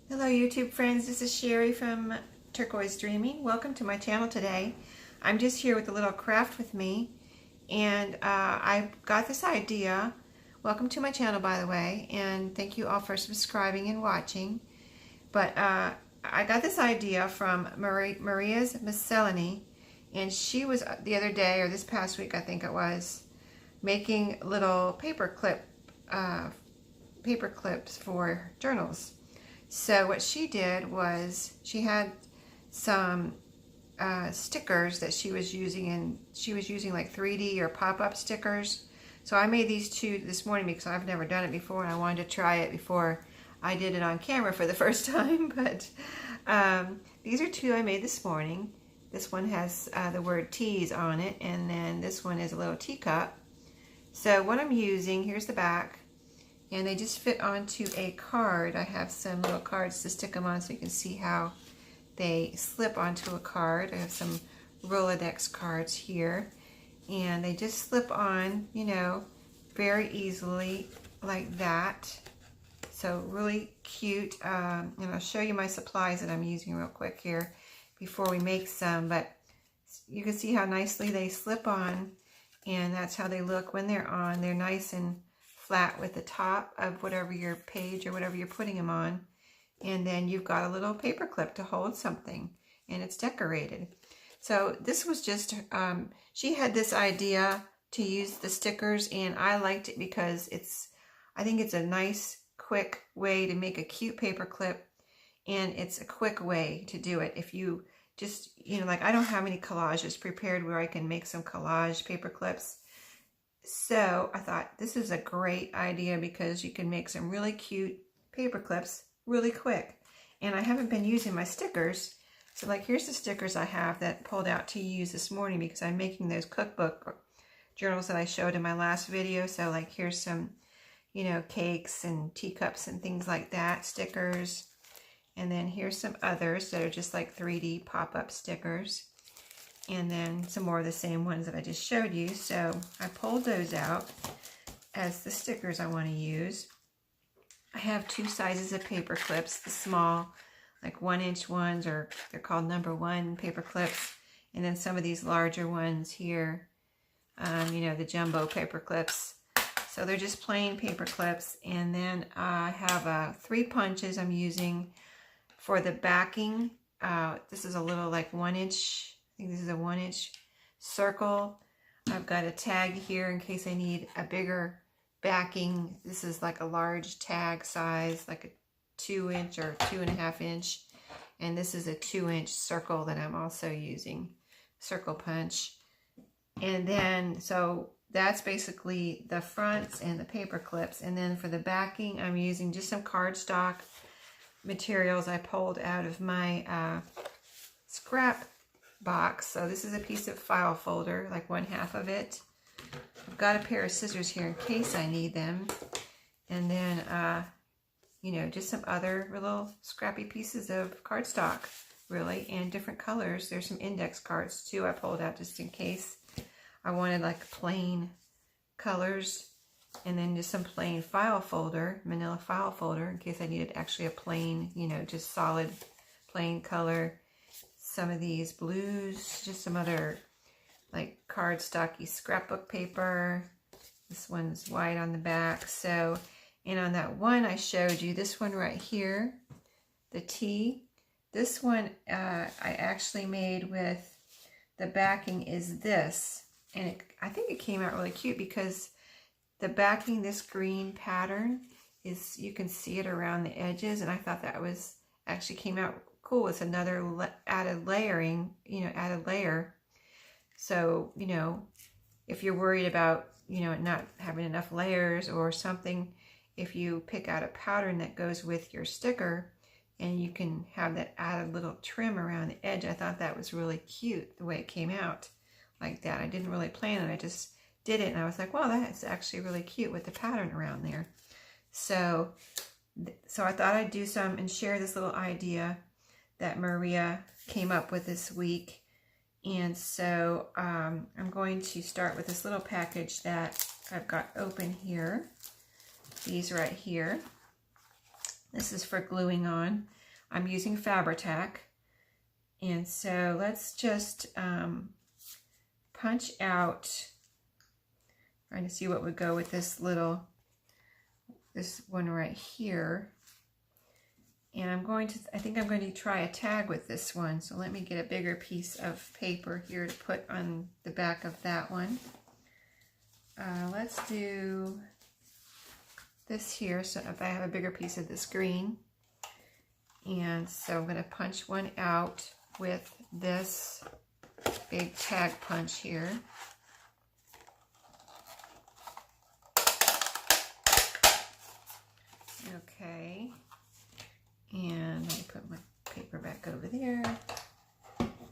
Hello YouTube friends, this is Sherry from Turquoise Dreaming. Welcome to my channel today. I'm just here with a little craft with me, and I got this idea. Welcome to my channel, by the way, and thank you all for subscribing and watching. But I got this idea from Maria's Miscellany, and she was the other day, or this past week I think it was, making little paperclips for journals. So what she did was she had some stickers that she was using, and she was using like 3D or pop-up stickers. So I made these two this morning because I've never done it before, and I wanted to try it before I did it on camera for the first time. But these are two I made this morning. This one has the word teas on it, and then this one is a little teacup. So what I'm using, here's the back. And they just fit onto a card. I have some little cards to stick them on so you can see how they slip onto a card. I have some Rolodex cards here. And they just slip on, you know, very easily like that. So really cute. And I'll show you my supplies that I'm using real quick here before we make some. But you can see how nicely they slip on. And that's how they look when they're on. They're nice and flat with the top of whatever your page or whatever you're putting them on, and then you've got a little paper clip to hold something, and it's decorated. So this was just she had this idea to use the stickers, and I liked it because I think it's a nice quick way to make a cute paper clip, and it's a quick way to do it. If you just, you know, like I don't have any collages prepared where I can make some collage paper clips. So I thought this is a great idea because you can make some really cute paper clips really quick. And I haven't been using my stickers. So like here's the stickers I have that pulled out to use this morning because I'm making those cookbook journals that I showed in my last video. So like here's some, you know, cakes and teacups and things like that, stickers. And then here's some others that are just like 3D pop-up stickers. And then some more of the same ones that I just showed you. So I pulled those out as the stickers I want to use. I have two sizes of paper clips, the small, like 1-inch ones, or they're called number 1 paper clips. And then some of these larger ones here, you know, the jumbo paper clips. So they're just plain paper clips. And then I have 3 punches I'm using for the backing. This is a little like 1-inch. I think this is a 1-inch circle. I've got a tag here in case I need a bigger backing. This is like a large tag size, like a 2-inch or 2.5-inch. And this is a 2-inch circle that I'm also using, circle punch. And then, so that's basically the fronts and the paper clips. And then for the backing, I'm using just some cardstock materials I pulled out of my scrap box. So this is a piece of file folder, like 1/2 of it. I've got a pair of scissors here in case I need them. And then, you know, just some other little scrappy pieces of cardstock, really, and different colors. There's some index cards too I pulled out just in case I wanted like plain colors. And then just some plain file folder, manila file folder, in case I needed actually a plain, you know, just solid plain color. Some of these blues, just some other like cardstocky scrapbook paper. This one's white on the back. So, and on that one I showed you, this one right here, the T. This one I actually made with the backing is this, and I think it came out really cute because the backing, this green pattern, is, you can see it around the edges, and I thought that was actually came out cool. It's another added layering, you know, added layer. So, you know, if you're worried about, you know, not having enough layers or something, if you pick out a pattern that goes with your sticker and you can have that added little trim around the edge, I thought that was really cute the way it came out like that. I didn't really plan it, I just did it, and I was like, wow, that's actually really cute with the pattern around there. So I thought I'd do some and share this little idea that Maria came up with this week. And so I'm going to start with this little package that I've got open here. These right here. This is for gluing on. I'm using Fabri-Tac. And so let's just punch out, trying to see what would go with this one right here. And I think I'm going to try a tag with this one. So let me get a bigger piece of paper here to put on the back of that one. Let's do this here, so if I have a bigger piece of this green. And so I'm going to punch one out with this big tag punch here. Okay. And let me put my paper back over there.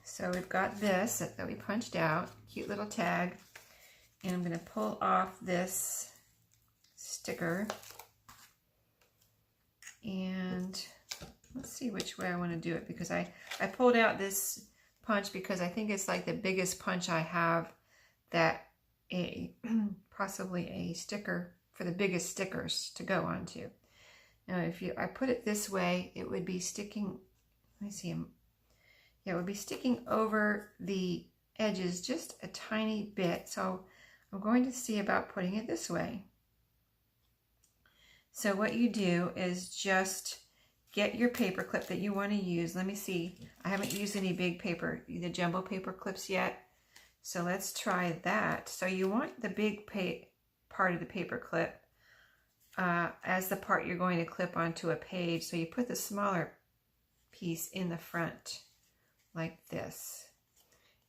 So we've got this that we punched out, cute little tag. And I'm going to pull off this sticker. And let's see which way I want to do it, because I pulled out this punch because I think it's like the biggest punch I have, that possibly a sticker for the biggest stickers to go onto. Now if I put it this way, it would be sticking, let me see, yeah, it would be sticking over the edges just a tiny bit. So I'm going to see about putting it this way. So what you do is just get your paper clip that you want to use. Let me see. I haven't used any big paper, the jumbo paper clips yet. So let's try that. So you want the big part of the paper clip as the part you're going to clip onto a page. So you put the smaller piece in the front like this.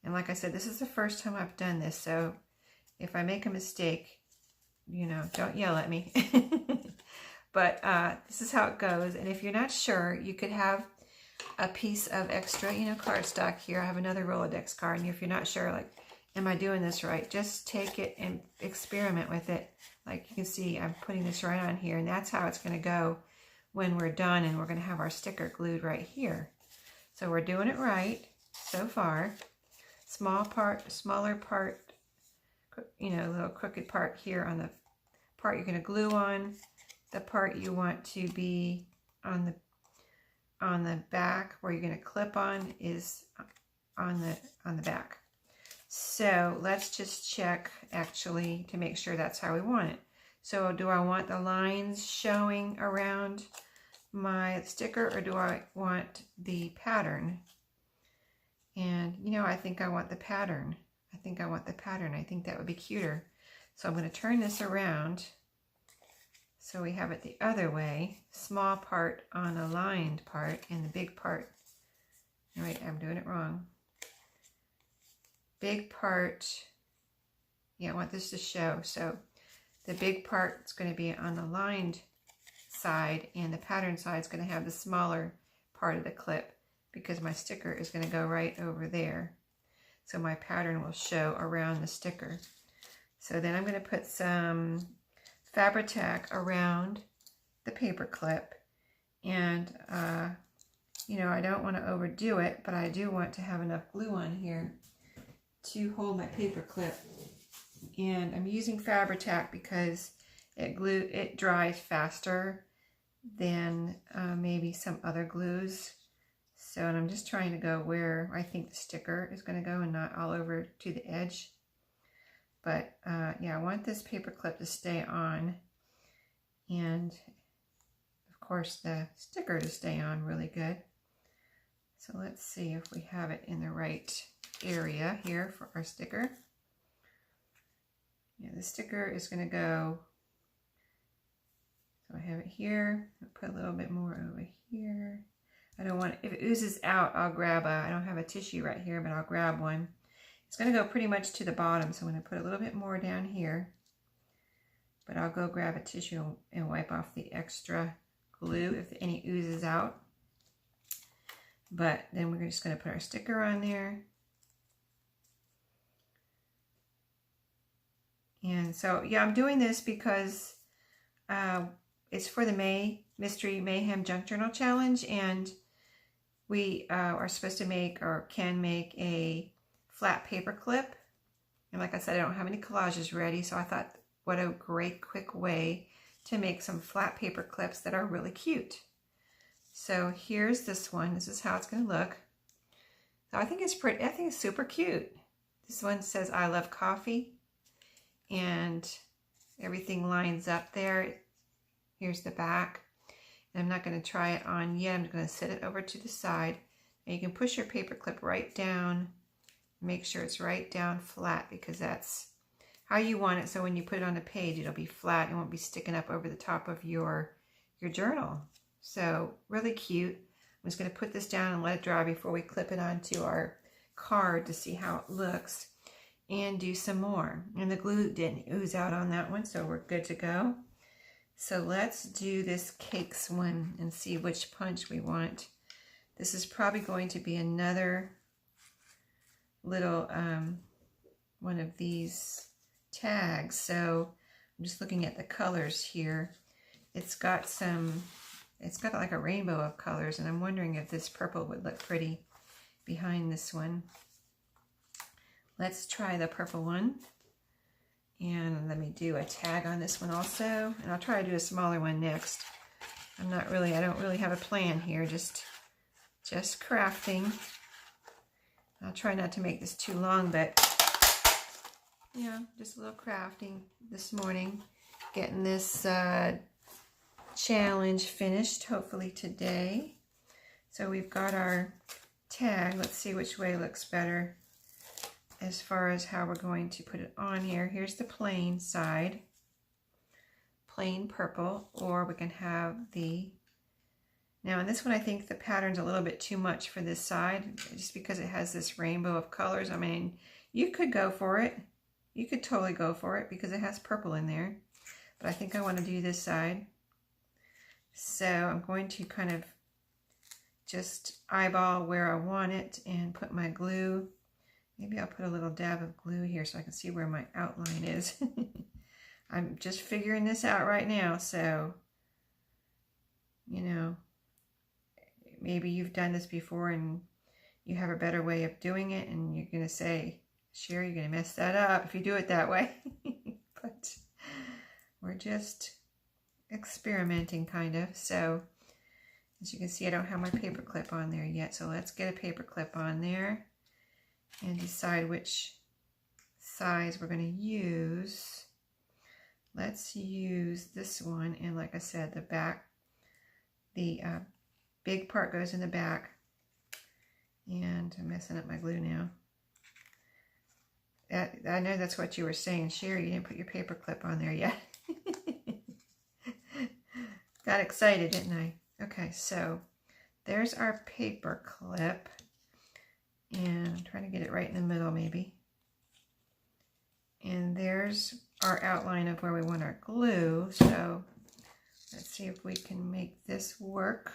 And like I said, this is the first time I've done this. So if I make a mistake, you know, don't yell at me. But this is how it goes. And if you're not sure, you could have a piece of extra, you know, cardstock here. I have another Rolodex card. And if you're not sure, like, am I doing this right? Just take it and experiment with it. Like you can see, I'm putting this right on here. And that's how it's going to go when we're done. And we're going to have our sticker glued right here. So we're doing it right so far. Small part, smaller part, you know, little crooked part here on the part you're going to glue on. The part you want to be on the back where you're going to clip on is on the back. So let's just check actually to make sure that's how we want it. So do I want the lines showing around my sticker, or do I want the pattern? And you know, I think I want the pattern. I think that would be cuter. So I'm going to turn this around. So we have it the other way, small part on a lined part and the big part. All right, I'm doing it wrong. Big part, yeah, I want this to show. So the big part is going to be on the lined side, and the pattern side is going to have the smaller part of the clip, because my sticker is going to go right over there. So my pattern will show around the sticker. So then I'm going to put some Fabri-Tac around the paper clip, and you know, I don't want to overdo it, but I do want to have enough glue on here to hold my paper clip. And I'm using Fabri-Tac because it dries faster than maybe some other glues. So, and I'm just trying to go where I think the sticker is going to go and not all over to the edge. But yeah, I want this paper clip to stay on, and of course the sticker to stay on really good. So let's see if we have it in the right area here for our sticker. Yeah, the sticker is going to go, so I have it here. I'll put a little bit more over here. I don't want, if it oozes out, I'll grab I don't have a tissue right here, but I'll grab one. It's going to go pretty much to the bottom, so I'm going to put a little bit more down here. But I'll go grab a tissue and wipe off the extra glue if any oozes out. But then we're just going to put our sticker on there. And so, yeah, I'm doing this because it's for the Mystery Mayhem Junk Journal Challenge, and we are supposed to make, or can make, a flat paper clip. And like I said, I don't have any collages ready, so I thought, what a great quick way to make some flat paper clips that are really cute. So here's this one. This is how it's going to look. So I think it's pretty. I think it's super cute. This one says I love coffee, and everything lines up there. Here's the back. And I'm not going to try it on yet. I'm going to set it over to the side. And you can push your paper clip right down. Make sure it's right down flat, because that's how you want it. So when you put it on a page, it'll be flat. It won't be sticking up over the top of your journal. So really cute. I'm just going to put this down and let it dry before we clip it onto our card to see how it looks, and do some more. And the glue didn't ooze out on that one, so we're good to go. So let's do this cakes one and see which punch we want. This is probably going to be another little one of these tags. So I'm just looking at the colors here. It's got like a rainbow of colors, and I'm wondering if this purple would look pretty behind this one. Let's try the purple one. And let me do a tag on this one also. And I'll try to do a smaller one next. I don't really have a plan here, just crafting. I'll try not to make this too long, but yeah, just a little crafting this morning. Getting this challenge finished, hopefully today. So we've got our tag. Let's see which way looks better as far as how we're going to put it on here. Here's the plain side, plain purple, or we can have the, now in this one I think the pattern's a little bit too much for this side, just because it has this rainbow of colors. I mean, you could go for it. You could totally go for it because it has purple in there. But I think I want to do this side. So I'm going to kind of just eyeball where I want it and put my glue. Maybe I'll put a little dab of glue here so I can see where my outline is. I'm just figuring this out right now, so, you know, maybe you've done this before and you have a better way of doing it, and you're going to say, Sheree, you're going to mess that up if you do it that way. But we're just experimenting, kind of. So, as you can see, I don't have my paper clip on there yet, so let's get a paper clip on there and decide which size we're going to use. Let's use this one, and like I said, the back, the big part goes in the back, and I'm messing up my glue now. I know that's what you were saying, Sheree, you didn't put your paper clip on there yet. Got excited, didn't I? Okay, so there's our paper clip. And I'm trying to get it right in the middle, maybe. And there's our outline of where we want our glue. So let's see if we can make this work.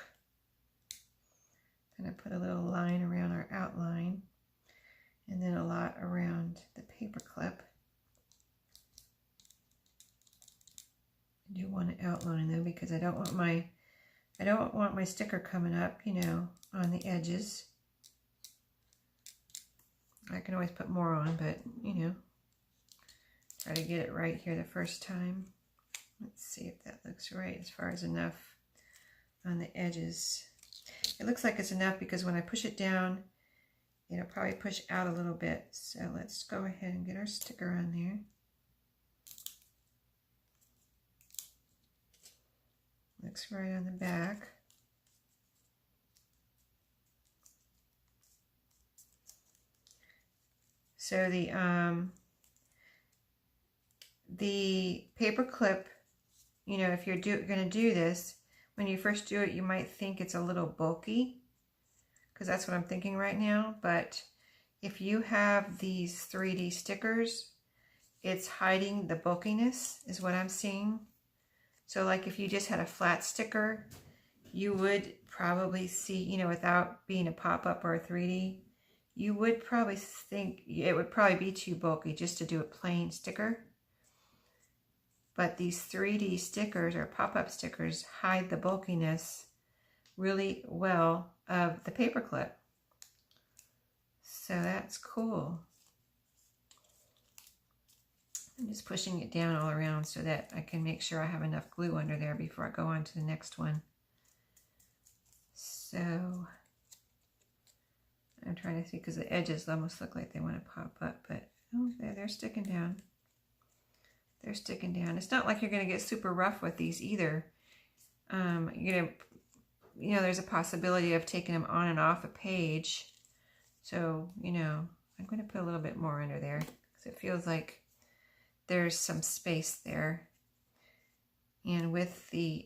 I'm going to put a little line around our outline, and then a lot around the paper clip. I do want to outline though, because I don't want my sticker coming up, you know, on the edges. I can always put more on, but, you know, try to get it right here the first time. Let's see if that looks right as far as enough on the edges. It looks like it's enough because when I push it down, it'll probably push out a little bit. So let's go ahead and get our sticker on there. Looks right on the back. So the paper clip, you know, if you're going to do this, when you first do it, you might think it's a little bulky, because that's what I'm thinking right now. But if you have these 3D stickers, it's hiding the bulkiness, is what I'm seeing. So like if you just had a flat sticker, you would probably see, you know, without being a pop-up or a 3D, you would probably think it would probably be too bulky just to do a plain sticker. But these 3D stickers or pop-up stickers hide the bulkiness really well of the paper clip. So that's cool. I'm just pushing it down all around so that I can make sure I have enough glue under there before I go on to the next one. So I'm trying to see, because the edges almost look like they want to pop up, but oh, they're sticking down. They're sticking down. It's not like you're going to get super rough with these either. You're going to, you know, there's a possibility of taking them on and off a page. So, you know, I'm going to put a little bit more under there because it feels like there's some space there. And with the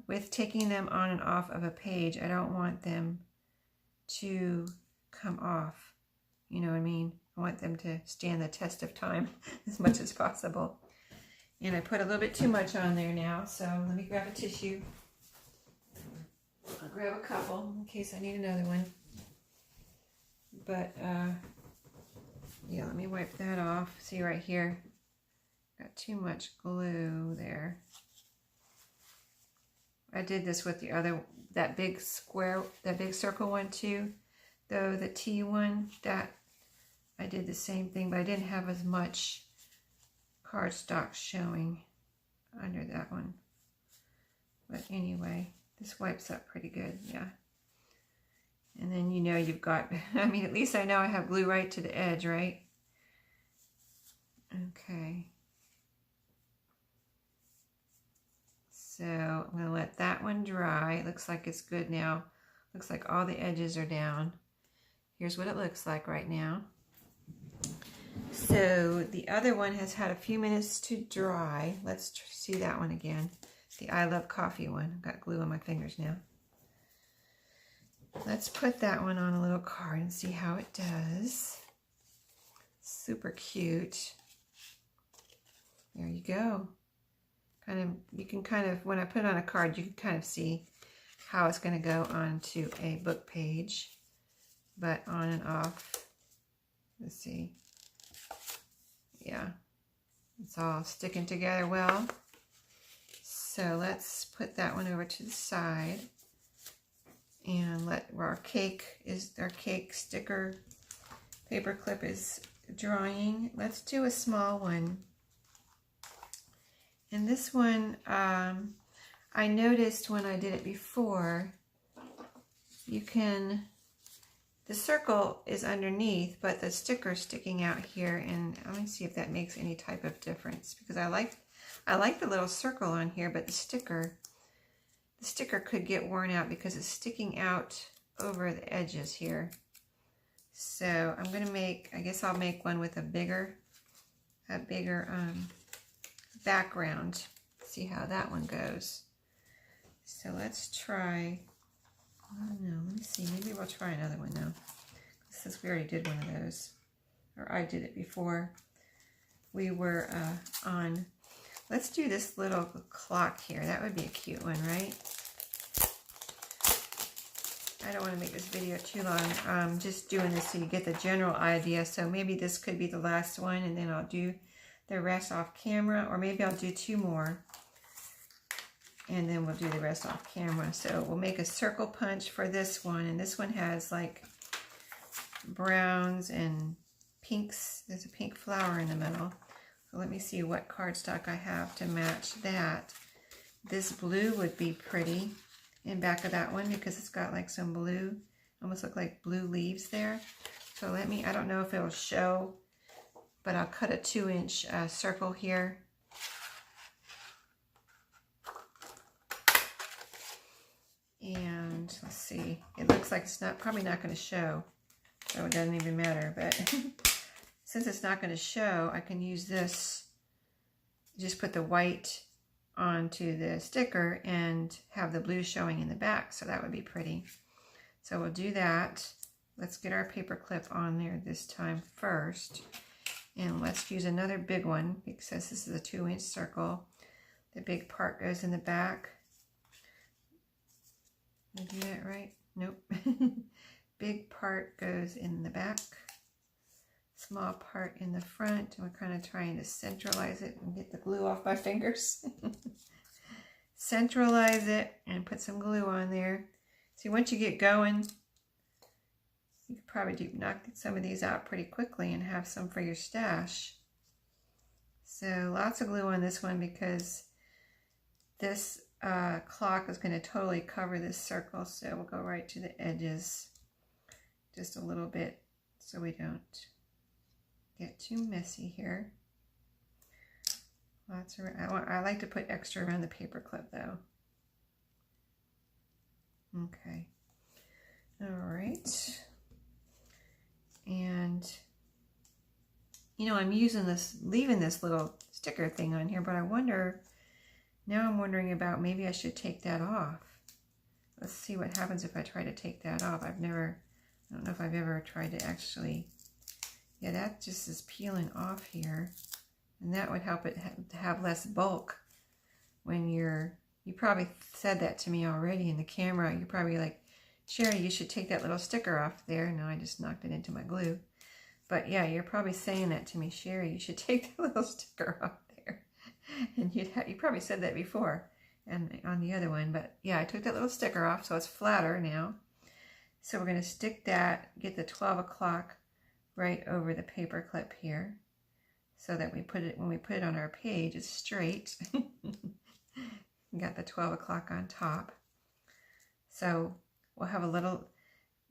with taking them on and off of a page, I don't want them to come off. You know what I mean? I want them to stand the test of time as much as possible. And I put a little bit too much on there now, so let me grab a tissue. I'll grab a couple in case I need another one. But yeah, let me wipe that off. See right here, got too much glue there. I did this with the other, that big square, that big circle one too. Though the T one, that I did the same thing, but I didn't have as much cardstock showing under that one. But anyway, this wipes up pretty good, yeah. And then you know you've got, I mean, at least I know I have glue right to the edge, right? Okay. So I'm going to let that one dry. It looks like it's good now. Looks like all the edges are down. Here's what it looks like right now. So the other one has had a few minutes to dry. Let's see that one again. The I Love Coffee one. I've got glue on my fingers now. Let's put that one on a little card and see how it does. Super cute. There you go. You can kind of, when I put it on a card, you can kind of see how it's going to go onto a book page. But on and off, let's see. Yeah, it's all sticking together well. So let's put that one over to the side and let our cake sticker paper clip is drying. Let's do a small one. And this one, I noticed when I did it before, you can, the circle is underneath, but the sticker's sticking out here, and let me see if that makes any type of difference, because I like the little circle on here, but the sticker could get worn out because it's sticking out over the edges here. So I'm going to make, I guess I'll make one with a bigger background. See how that one goes. So let's try, I don't know, let me see, maybe we'll try another one now, since we already did one of those, or I did it before we were on. Let's do this little clock here. That would be a cute one, right? I don't want to make this video too long. I'm just doing this so you get the general idea. So maybe this could be the last one, and then I'll do the rest off camera, or maybe I'll do 2 more and then we'll do the rest off camera. So we'll make a circle punch for this one, and this one has like browns and pinks. There's a pink flower in the middle. So let me see what cardstock I have to match that. This blue would be pretty in back of that one because it's got like some blue, almost look like blue leaves there. So let me, I don't know if it'll show, but I'll cut a 2-inch circle here. And let's see, it looks like it's probably not going to show, so it doesn't even matter. But since it's not going to show, I can use this, just put the white onto the sticker and have the blue showing in the back, so that would be pretty. So we'll do that. Let's get our paper clip on there this time first. And let's use another big one because this is a 2-inch circle. The big part goes in the back. Did I do that right? Nope. Big part goes in the back. Small part in the front. And we're kind of trying to centralize it and get the glue off my fingers. Centralize it and put some glue on there. See, once you get going, you could probably knock some of these out pretty quickly and have some for your stash. So lots of glue on this one because this clock is going to totally cover this circle, so we'll go right to the edges just a little bit so we don't get too messy here. Lots of, I like to put extra around the paper clip though. Okay. All right. And you know, I'm using this, leaving this little sticker thing on here, but I wonder, now I'm wondering about maybe I should take that off. Let's see what happens if I try to take that off. I don't know if I've ever tried to actually, yeah, that just is peeling off here. And that would help it have less bulk when you probably said that to me already in the camera. You're probably like, Sheree, you should take that little sticker off there. No, I just knocked it into my glue. But yeah, you're probably saying that to me, Sheree, you should take that little sticker off there. And you probably said that before and on the other one. But yeah, I took that little sticker off, so it's flatter now. So we're going to stick that, get the 12 o'clock right over the paper clip here, so that we put it, when we put it on our page, it's straight. We got the 12 o'clock on top. So we'll have a little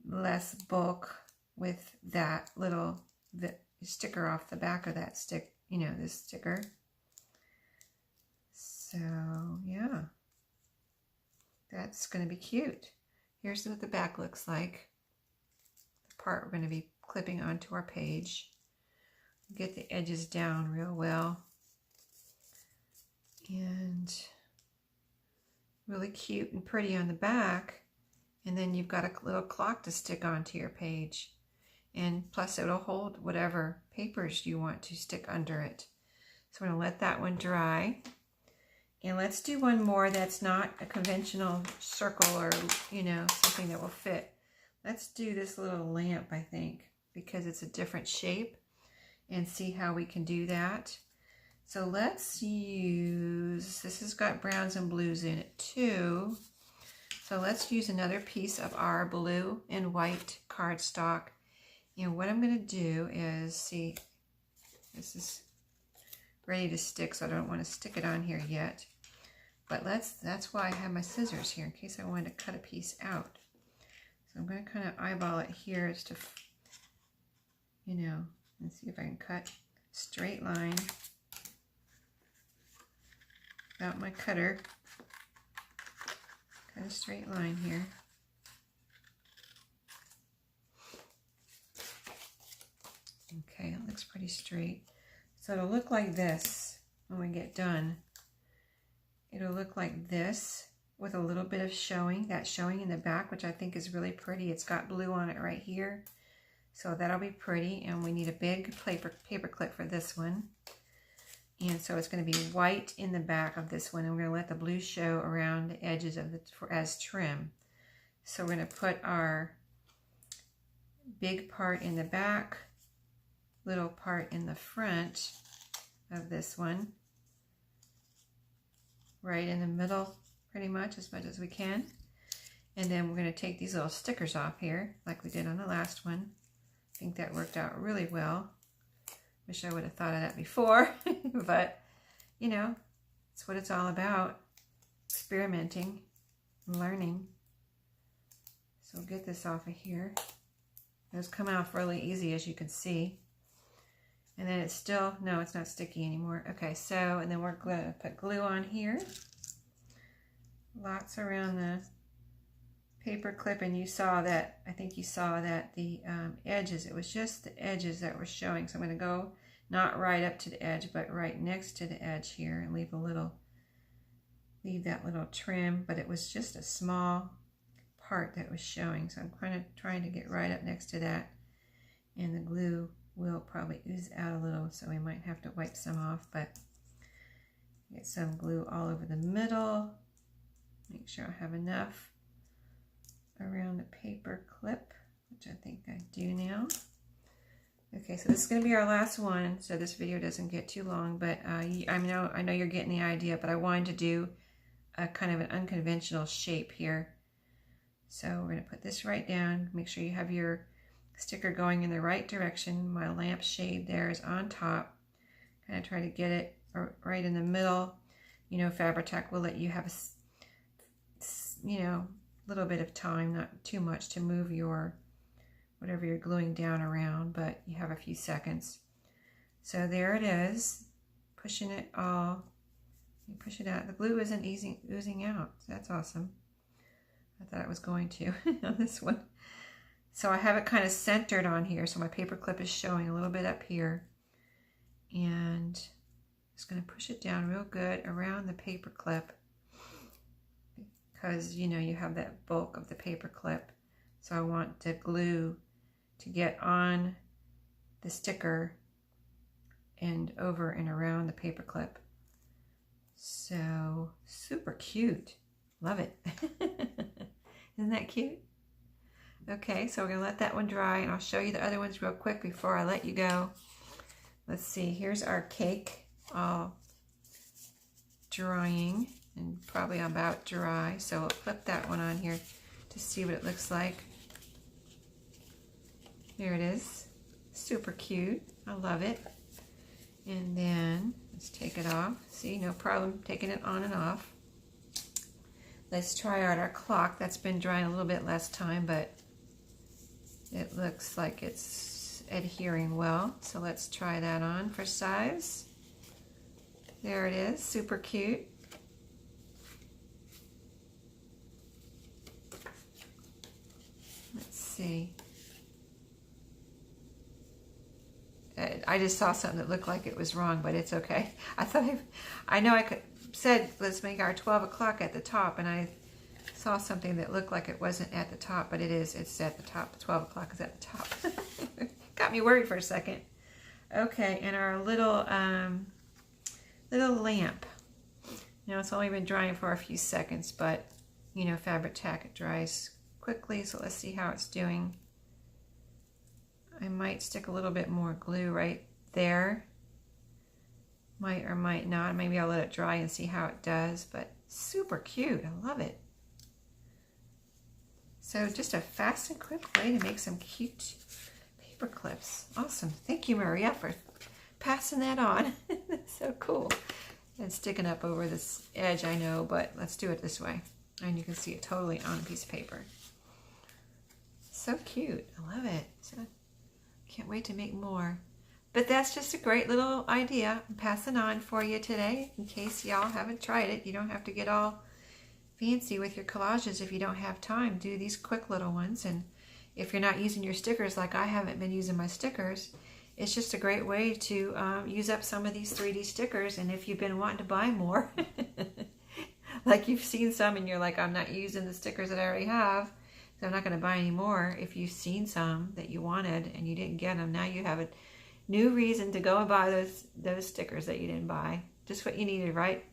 less bulk with that little sticker off the back of that stick, you know, this sticker. So yeah, that's going to be cute. Here's what the back looks like. The part we're going to be clipping onto our page. Get the edges down real well. And really cute and pretty on the back. And then you've got a little clock to stick onto your page. And plus it'll hold whatever papers you want to stick under it. So we're going to let that one dry. And let's do one more that's not a conventional circle or, you know, something that will fit. Let's do this little lamp, I think, because it's a different shape, and see how we can do that. So let's use, this has got browns and blues in it too. So let's use another piece of our blue and white cardstock. And what I'm going to do is, see, this is ready to stick, so I don't want to stick it on here yet. But that's why I have my scissors here, in case I wanted to cut a piece out. So I'm going to kind of eyeball it here as to, you know, and see if I can cut straight line without my cutter. Cut a straight line here. Okay, it looks pretty straight. So it'll look like this when we get done. It'll look like this with a little bit of showing, that showing in the back, which I think is really pretty. It's got blue on it right here. So that'll be pretty, and we need a big paper clip for this one. And so it's going to be white in the back of this one, and we're going to let the blue show around the edges of the as trim. So we're going to put our big part in the back, little part in the front of this one, right in the middle pretty much as we can. And then we're going to take these little stickers off here like we did on the last one. I think that worked out really well. Wish I would have thought of that before, but you know, that's what it's all about, experimenting and learning. So we'll get this off of here. Those come off really easy, as you can see. And then it's still, no, it's not sticky anymore. Okay, so, and then we're going to put glue on here. Lots around the paper clip, and you saw that, I think you saw that the edges, it was just the edges that were showing. So I'm going to go not right up to the edge, but right next to the edge here, and leave that little trim, but it was just a small part that was showing. So I'm kind of trying to get right up next to that, and the glue will probably ooze out a little, so we might have to wipe some off, but get some glue all over the middle. Make sure I have enough around the paper clip, which I think I do now. Okay, so this is going to be our last one, so this video doesn't get too long, but I know you're getting the idea, but I wanted to do a kind of an unconventional shape here. So we're going to put this right down. Make sure you have your sticker going in the right direction. My lamp shade there is on top. Kind of try to get it right in the middle. You know, Fabri-Tac will let you have you know, a little bit of time, not too much, to move your, whatever you're gluing down around, but you have a few seconds. So there it is, pushing it all. You push it out. The glue isn't oozing out. So that's awesome. I thought it was going to on this one. So I have it kind of centered on here, so my paper clip is showing a little bit up here. And just going to push it down real good around the paper clip, because you know you have that bulk of the paper clip. So I want the glue to get on the sticker and over and around the paper clip. So super cute. Love it. Isn't that cute? Okay, so we're going to let that one dry, and I'll show you the other ones real quick before I let you go. Let's see, here's our cake all drying and probably about dry. So we'll flip that one on here to see what it looks like. There it is. Super cute. I love it. And then let's take it off. See, no problem taking it on and off. Let's try out our clock. That's been drying a little bit less time, but it looks like it's adhering well. So let's try that on for size. There it is, super cute. Let's see. I just saw something that looked like it was wrong, but it's okay. I know I said let's make our 12 o'clock at the top, and I saw something that looked like it wasn't at the top, but it is. It's at the top. 12 o'clock is at the top. Got me worried for a second. Okay, and our little lamp. Now it's only been drying for a few seconds, but you know, fabric tack, it dries quickly. So let's see how it's doing. I might stick a little bit more glue right there. Might or might not. Maybe I'll let it dry and see how it does, but super cute. I love it. So just a fast and quick way to make some cute paper clips. Awesome. Thank you, Maria, for passing that on. That's so cool. And sticking up over this edge, I know, but let's do it this way. And you can see it totally on a piece of paper. So cute. I love it. So can't wait to make more. But that's just a great little idea I'm passing on for you today, in case y'all haven't tried it. You don't have to get all fancy with your collages if you don't have time. Do these quick little ones. And if you're not using your stickers, like I haven't been using my stickers, it's just a great way to use up some of these 3D stickers. And if you've been wanting to buy more, like you've seen some and you're like, I'm not using the stickers that I already have, so I'm not going to buy any more. If you've seen some that you wanted and you didn't get them, now you have a new reason to go and buy those stickers that you didn't buy. Just what you needed, right?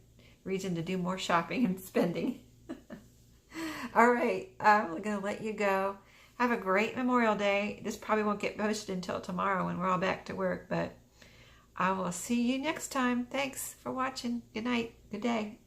Reason to do more shopping and spending. All right, I'm going to let you go. Have a great Memorial Day. This probably won't get posted until tomorrow when we're all back to work, but I will see you next time. Thanks for watching. Good night. Good day.